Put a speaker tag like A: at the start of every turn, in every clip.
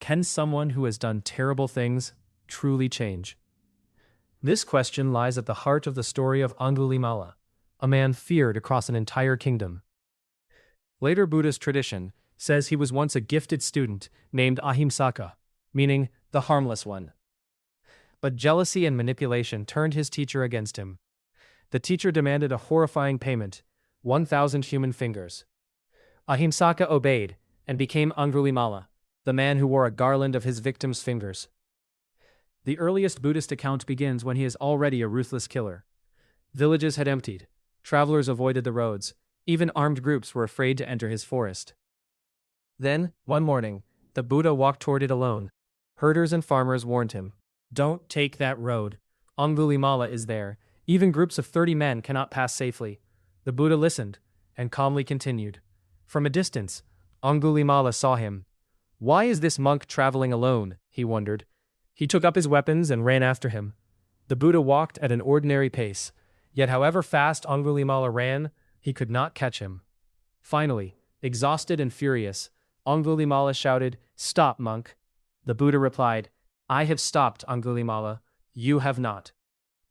A: Can someone who has done terrible things truly change? This question lies at the heart of the story of Angulimala, a man feared across an entire kingdom. Later Buddhist tradition says he was once a gifted student named Ahimsaka, meaning the harmless one. But jealousy and manipulation turned his teacher against him. The teacher demanded a horrifying payment, 1,000 human fingers. Ahimsaka obeyed and became Angulimala, the man who wore a garland of his victim's fingers. The earliest Buddhist account begins when he is already a ruthless killer. Villages had emptied, travelers avoided the roads, even armed groups were afraid to enter his forest. Then, one morning, the Buddha walked toward it alone. Herders and farmers warned him, "Don't take that road. Angulimala is there. Even groups of 30 men cannot pass safely." The Buddha listened and calmly continued. From a distance, Angulimala saw him. Why is this monk traveling alone? He wondered. He took up his weapons and ran after him. The Buddha walked at an ordinary pace, yet however fast Angulimala ran, he could not catch him. Finally, exhausted and furious, Angulimala shouted, "Stop, monk." The Buddha replied, "I have stopped, Angulimala. You have not."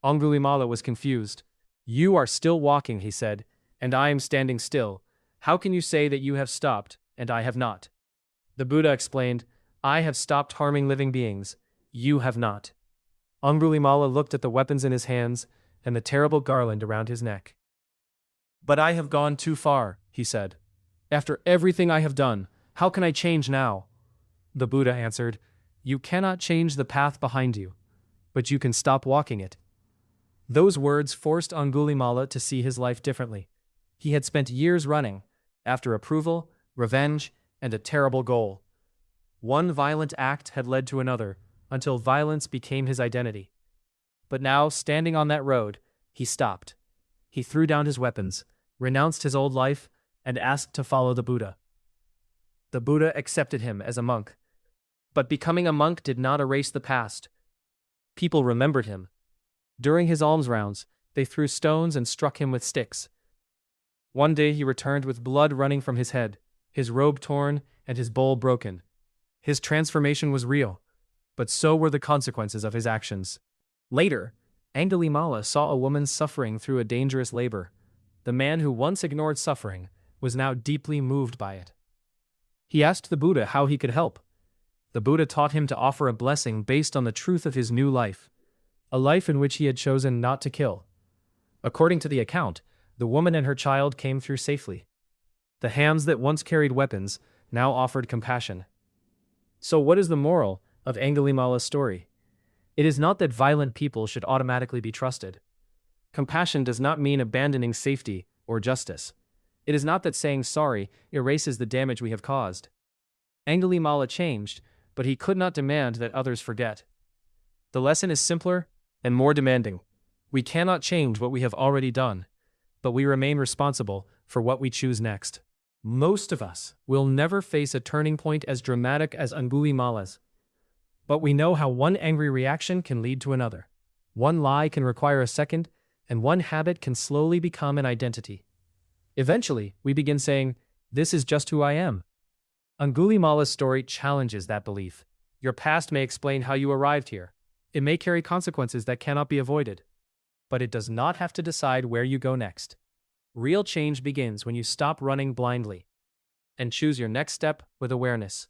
A: Angulimala was confused. "You are still walking," he said, "and I am standing still. How can you say that you have stopped, and I have not?" The Buddha explained, "I have stopped harming living beings. You have not." Angulimala looked at the weapons in his hands and the terrible garland around his neck. "But I have gone too far," he said. "After everything I have done, how can I change now?" The Buddha answered, "You cannot change the path behind you, but you can stop walking it." Those words forced Angulimala to see his life differently. He had spent years running, after approval, revenge, and a terrible goal. One violent act had led to another, until violence became his identity. But now, standing on that road, he stopped. He threw down his weapons, renounced his old life, and asked to follow the Buddha. The Buddha accepted him as a monk. But becoming a monk did not erase the past. People remembered him. During his alms rounds, they threw stones and struck him with sticks. One day he returned with blood running from his head, his robe torn, and his bowl broken. His transformation was real, but so were the consequences of his actions. Later, Angulimala saw a woman suffering through a dangerous labor. The man who once ignored suffering was now deeply moved by it. He asked the Buddha how he could help. The Buddha taught him to offer a blessing based on the truth of his new life, a life in which he had chosen not to kill. According to the account, the woman and her child came through safely. The hands that once carried weapons now offered compassion. So what is the moral of Angulimala's story? It is not that violent people should automatically be trusted. Compassion does not mean abandoning safety or justice. It is not that saying sorry erases the damage we have caused. Angulimala changed, but he could not demand that others forget. The lesson is simpler and more demanding. We cannot change what we have already done, but we remain responsible for what we choose next. Most of us will never face a turning point as dramatic as Angulimala's, but we know how one angry reaction can lead to another. One lie can require a second, and one habit can slowly become an identity. Eventually, we begin saying, "This is just who I am." Angulimala's story challenges that belief. Your past may explain how you arrived here. It may carry consequences that cannot be avoided. But it does not have to decide where you go next. Real change begins when you stop running blindly and choose your next step with awareness.